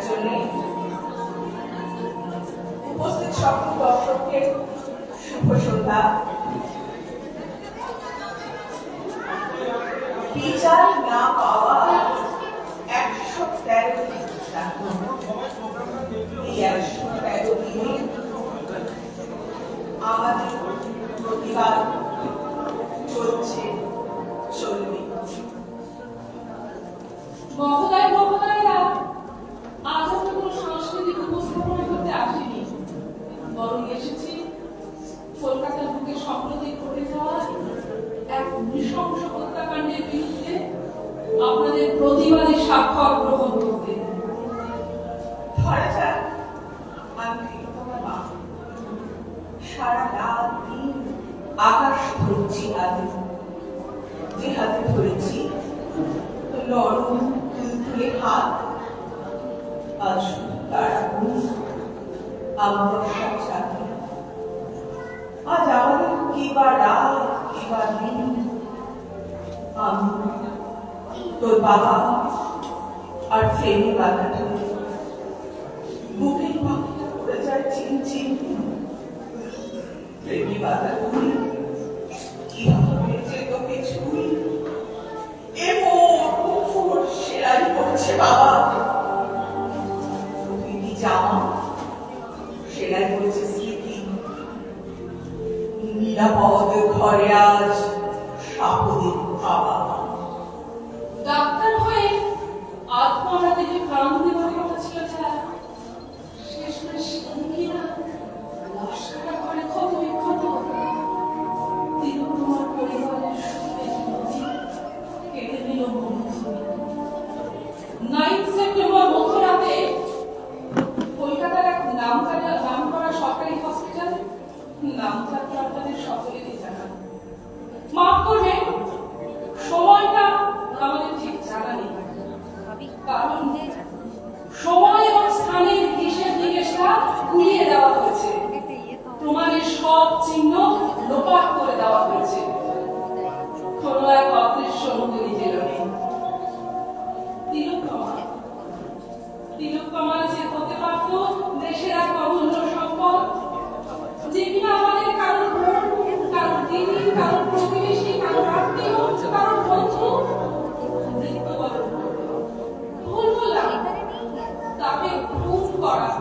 একজন নেই। উপস্থিত সকল দর্শককে শুভ সন্ধ্যা। বিচার না পাওয়া 113 দিন, এই 113 দিনে আমাদের প্রতিবাদ চলছে, চলবে। মহোদয় মহোদয়রা, আজ আমরা কোনো সাংস্কৃতিক উপস্থাপনা করতে আসিনি, বরং এসেছি কলকাতার বুকে সম্প্রতি ঘটে যাওয়া এক নৃশংস হত্যাকাণ্ডের বিরুদ্ধে আপনাদের প্রতিবাদী স্বাক্ষর গ্রহণ করতে। ধরা যাক আমি তোমার মা, সারা রাত দিন আকাশ ধরছি হাতে, যে হাতে ধরেছি নরম তুলতুলে হাত, আজ তার আমার সাথে। আজ আমাদের কিবা রাত কিবা দিন, আমি তোর বাবা আর ফ্রেমে বাধা ধরে বুকের পাখিটা পড়ে যায় চিনচিন, প্রেমী বাধা ধরে কিভাবে যে তোকে ছুঁই, সেরাই করছে বাবা। প্রতিটি জামা সেলাই করেছে স্মৃতি, নিরাপদ ঘরে আজ সাপদের বাবা। ডাক্তার হয়ে আত্মরা থেকে প্রাণ দেওয়ার কথা ছিল যার, শেষমেশ সঙ্গীরা লাশ কাটা করে ক্ষত বিক্ষত। তোমার পরিবারের সুখে কেটে দিল বন্ধু। 9 সেপ্টেম্বর মধ্যরাতে কলকাতার এক নামকরা সরকারি হসপিটাল, নামটা আপনাদের সকলেরই জানা। মাফ করবেন, সময়টা আমাদের ঠিক জানা নেই, কারণ সময় এবং স্থানের হিসেব নিকেশটা গুলিয়ে দেওয়া হয়েছে, প্রমাণের সব চিহ্ন লোপাট করে দেওয়া হয়েছে কোনো এক অদৃশ্য নদী জেলনে। তিলোত্তমা যে হতে পারত দেশের এক অমূল্য সম্পদ, যে কিনা আমাদের কারোর বোন, কারোর দিদি, কারোর প্রতিবেশী, কারোর আত্মীয়, কারোর বন্ধু মৃত্যুবরণ করবে। ভুল বললাম, তাকে খুন করা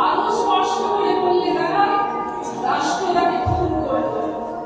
আরো স্পষ্ট করে বললে দাঁড়ায় রাষ্ট্র তাকে খুন করবে।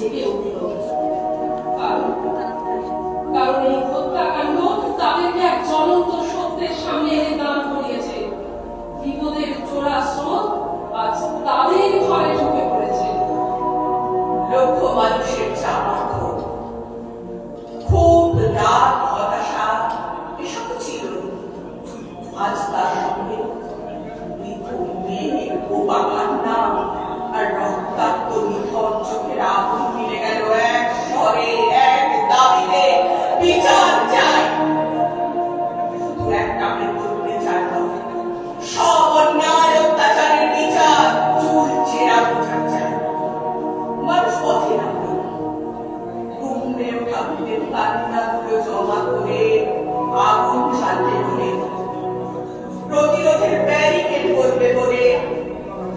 জেগে উঠল। কারণ কারণ এই হত্যাকাণ্ড তাদেরকে এক জ্বলন্ত সত্যের সামনে এনে দাঁড় করিয়েছে। বিপদের চোরা স্রোত আজ তাদের ঘরে ঢুকে পড়েছে। লক্ষ মানুষের চাপা খুব রাগ হতাশা এসব তো ছিল। আজ তার সঙ্গে মেয়ে বোবা কান্না আর রক্তাক্ত নিথর চোখের আগুন মিলে গেল এক স্বরে, এক দাবিতে, বিচার চাই। শুধু একটা মৃত্যুর বিচার নয়, সব অন্যায় অত্যাচারের বিচার, চুল চেরা বিচার চাই। মানুষ পথে নামল, ঘুমড়ে ওঠা ভূতের কান্নাগুলো জমা করে আগুন জ্বালতে বলে, প্রতিরোধের ব্যারিকেড করবে বলে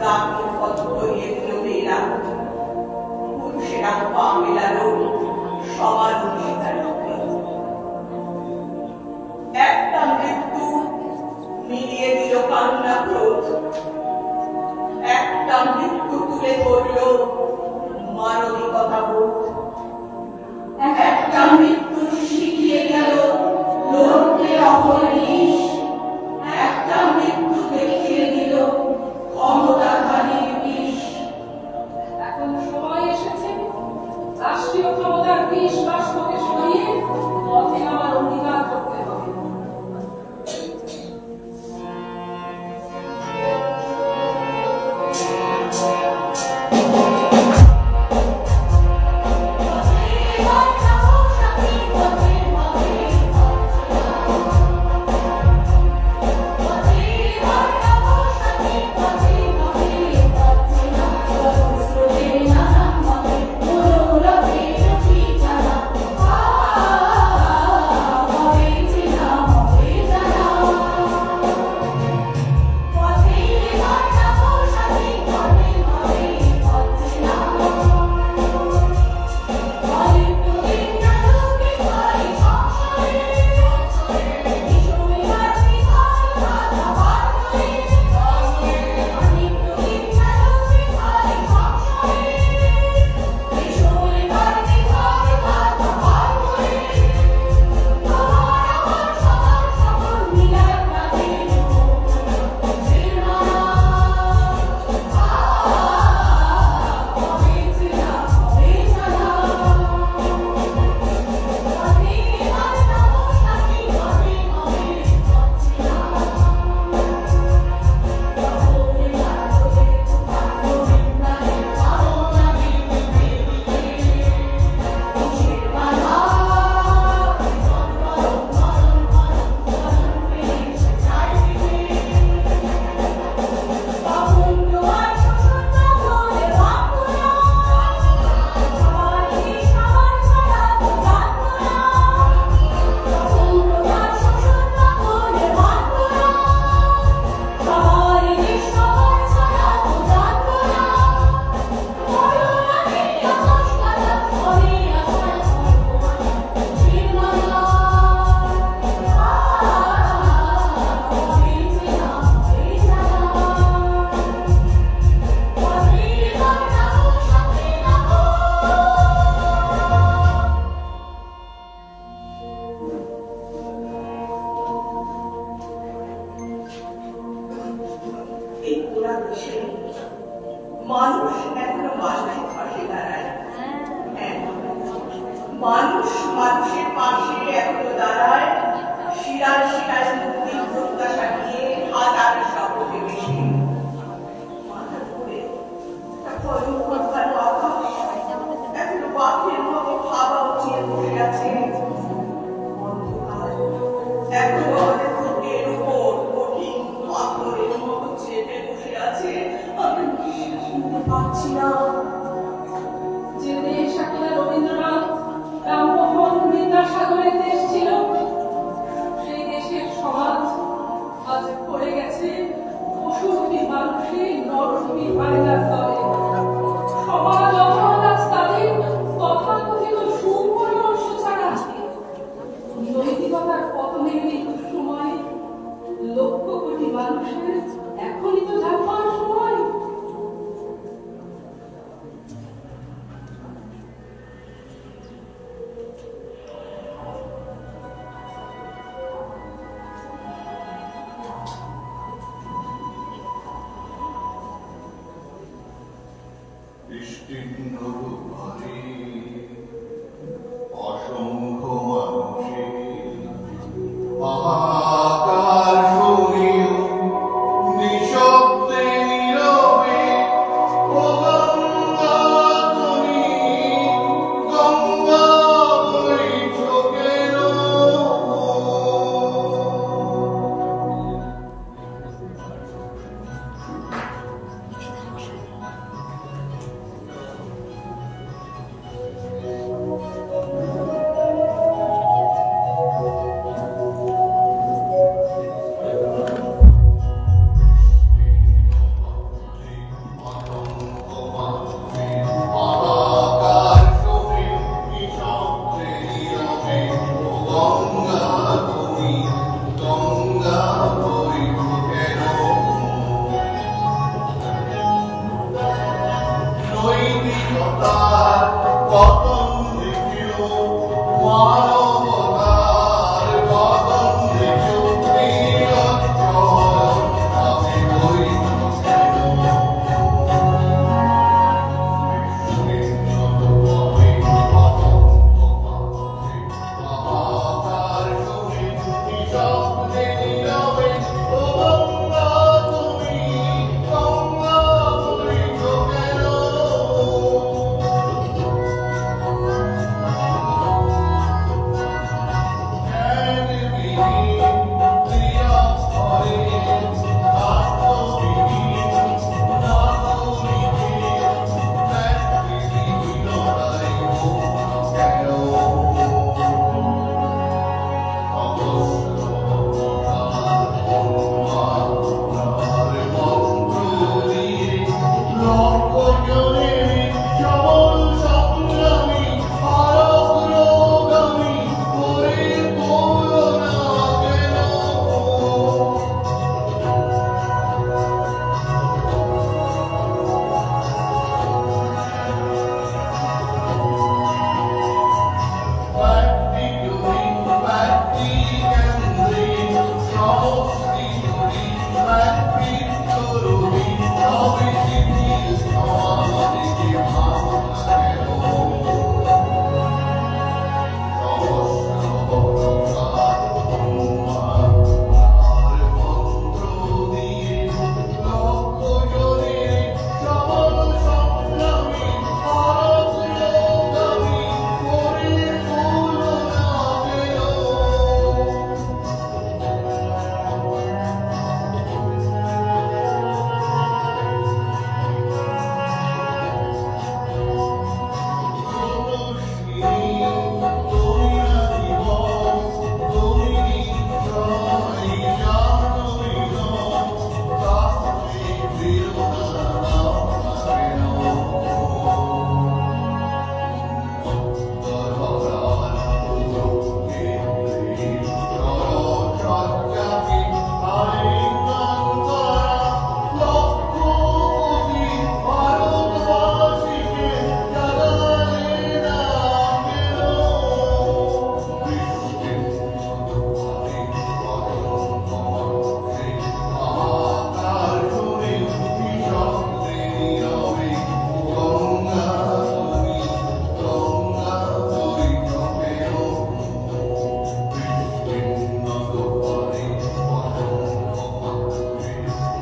রাতের পথ ধরিয়ে দিল মেয়েরা। পুরুষেরা পা মেলালো সমান অধিকার। একটা মৃত্যু মিলিয়ে দিল কান্না ক্রোধ, একটা মৃত্যু তুলে ধরল মানবিকতা বোধ, একটা মৃত্যু শিখিয়ে গেল লড়তে অহর্নিশ, একটা মৃত্যু দেখিয়ে দিল ক্ষমতাধারীর বিষ। এখন সময় এসেছে রাষ্ট্রীয় ক্ষমতার বিষ বাষ্পকে সরিয়ে পথে নামার অঙ্গীকার করতে হবে। মানুষ এখনো মানুষের পাশে দাঁড়ায়। হ্যাঁ, মানুষ মানুষের পাশে এখনো দাঁড়ায়, শিরায় শিরায় মুক্তির প্রত্যাশা নিয়ে হাজার শব্দে বেশি। মাথার উপরে একটা ভয়ঙ্কর কালো আকাশ এখনো পাখির মতো ভাবা উঠিয়ে বসে আছে। অন্ধকার এখনো আমাদের বুকের উপর কঠিন পাথরের মতো চেপে বসে আছে। আমি নিঃশ্বাস নিতে পারছি না। যে দেশ সাকিনা রবীন্দ্রনাথ রামমোহন বিদ্যাসাগরের দেশ ছিল, সেই দেশের সমাজ আজ পড়ে গেছে অসংখ্য মানুষের হাহাকার শুনিও নিঃশব্দে নীরবে ও গঙ্গা তুমি গঙ্গা বইছো কেন? হাহাকার শুনিও নিঃশব্দে নীরবে ও গঙ্গা তুমি গঙ্গা বইছো কেন? নৈতিকতার পতন দেখিও মানবতার পতন দেখিও নিরঞ্জন আমি বইছো কেন?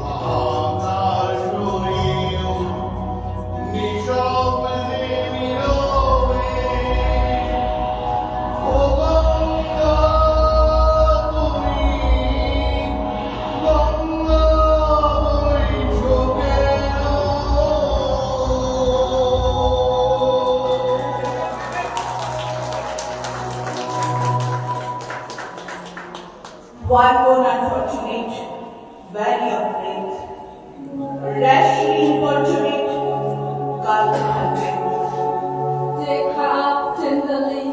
হাহাকার শুনে নিঃশব্দে নীরবে ও গঙ্গা তুমি গঙ্গা বইছো কেন? One more unfortunate valley of faith, rashly importunate, God-hunted. Take her up tenderly,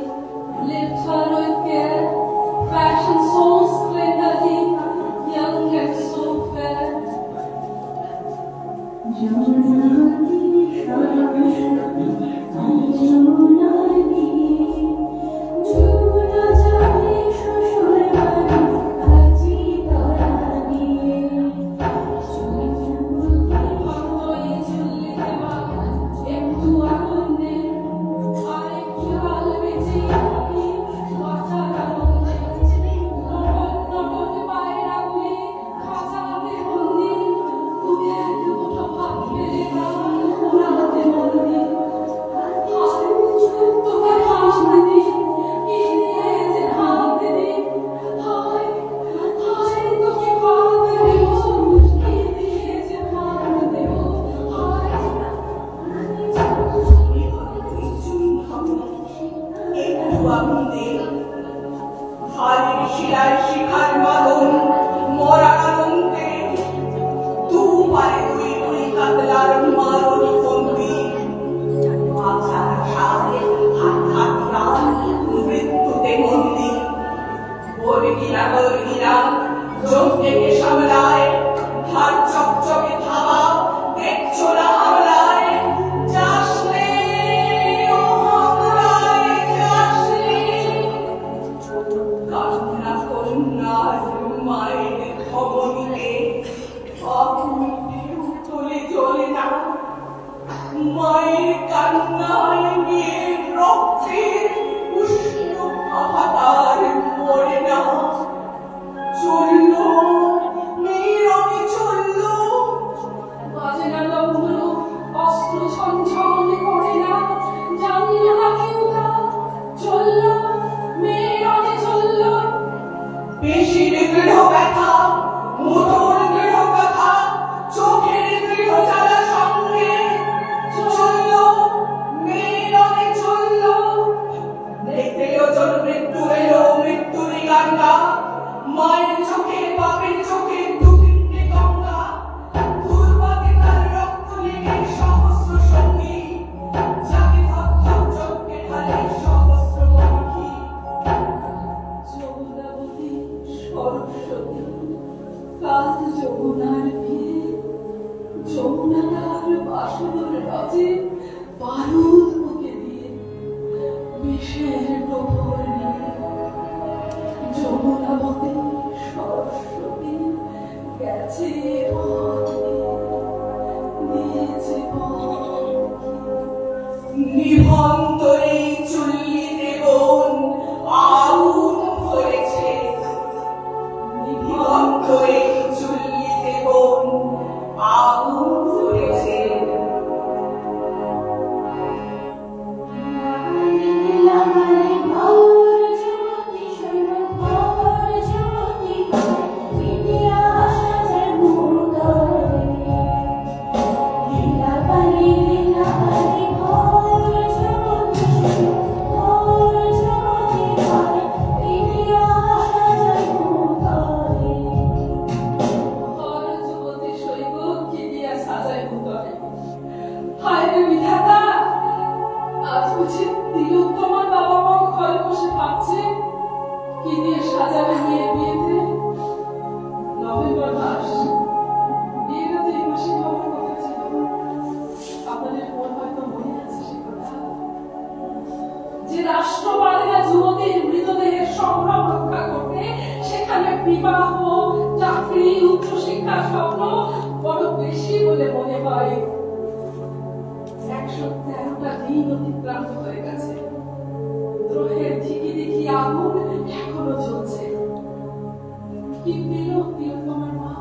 lift her with care, fashion so splendidly, young and so fair. Thank you. আনন্দে হাড়ের শিরায় শিখার মাদন মরার আনন্দে তু পারে দুই দুই কাতলার মারণ ফন্দি আচার সাথে হাত হাত রাত মৃত্যুতে মন্দির বর্গিনা বর্গিনা যজ্ঞকে সামলায় হাত চকচকে থাবা দেখছো না হামলায় যাসনে ও হামলায় যাসনে কান্না কন্যার মায়ের ধমনীতে অকুণ্ঠে উতলে জ্বলে না মায়ের কান্নায় মেয়ের রক্তের উষ্ণ হাহাকার মরে না চললো মেয়েরকে চললো বাজে না লগ্ন অস্ত্র ঝনঝন করে না জানিও না কেউ তা চলল মেয়েরকে চলল পেশির দৃঢ় ব্যথা মোটর দৃঢ় কথা চোখের দৃঢ় জ্বালা সঙ্গে চললো মেয়েরকে চললো দেখতে ওজন মৃত্যু এলো মৃত্যুর গাঙ্গা মায়ের চোখে বাপের চোখে দু তিনটে গঙ্গা দুর্বাতে তার রক্ত লেগে সহস্র সঙ্গী যাকে ধর চোখকে ঢালে সহস্র পাখি যমুনাবতী সরস্বতী কাল যমুনার বিয়ে যমুনার বাসর রাজে বারুদ মুখে দিয়ে বিষের প্রভর নিয়ে যমুনাবতী সরস্বতী গেছে দিয়েছে নিভন্ত এই চুল্লিতে বোন আগুন ধরেছে নিভন্ত এই চুল্লিতে বোন আগুন ধরেছে যুবতী শৈব কি দিয়া সাজায় ভূতলে হায় রে বিধাতা আজ বুঝি তিলোত্তমার বাবা মাও ঘরে বসে ভাবছে কি দিয়ে সাজাবে মেয়ের বিয়েতে নভেম্বর মাস বিয়ের তো এই মাসে হওয়ার কথা ছিল আপনাদের মন হয়তো মনে আছে সে কথা যে রাষ্ট্রবাদীরা যুবতীর মৃতদেহের সম্ভ্রম রক্ষা করতে সেখানে বিবাহ চাকরি উচ্চশিক্ষার স্বপ্ন বড় বেশি বলে মনে হয় 113টা দিন অতিক্রান্ত হয়ে গেছে দ্রোহের ঝিকি দেখি আগুন এখনো জ্বলছে কি পেল তিলোত্তমার মা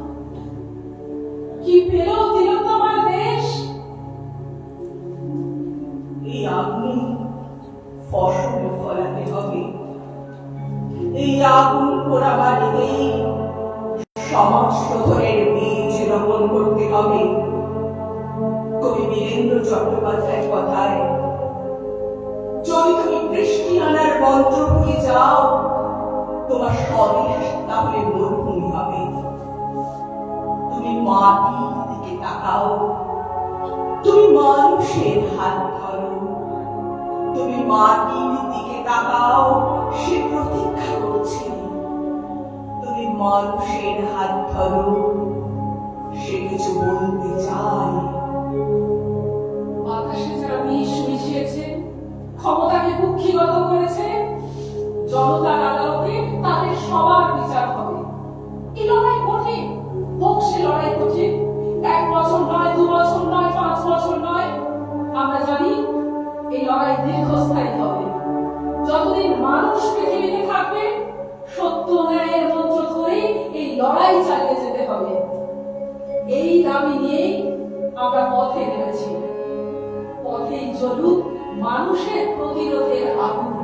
কি পেল তিলোত্তমার দেশ এই আগুন ফসল ফলাতে হবে এই আগুন পোড়া বাড়িতেই সমাজ শোধনের বীজ রোপণ করতে হবে কবি বীরেন্দ্র চট্টোপাধ্যায়ের কথায় যদি তুমি বৃষ্টি আনার মন্ত্র ভুলে যাও তোমার স্বদেশ তাহলে মরুভূমি হবে তুমি মাটির দিকে তাকাও তুমি মানুষের হাত ধরো তুমি মাটির দিকে তাকাও সে প্রতীক্ষা করছে তুমি মানুষের হাত ধরো সে কিছু বলতে চায় বাতাসে যারা বিষ মিশিয়েছে ক্ষমতাকে কুক্ষিগত করেছে জনতার আদালতে তাদের সবার বিচার হবে এই লড়াই কঠিন হোক সে লড়াই কঠিন 1 বছর নয় 2 বছর নয় 5 বছর নয় আমরা জানি এই লড়াই দীর্ঘস্থায়ী হবে যতদিন মানুষ পৃথিবীতে থাকবে সত্য ন্যায়ের মন্ত্র ধরে এই লড়াই চালিয়ে যেতে হবে এই দাবি নিয়েই আমরা পথে নেমেছি পথেই চলুক মানুষের প্রতিরোধের আগুন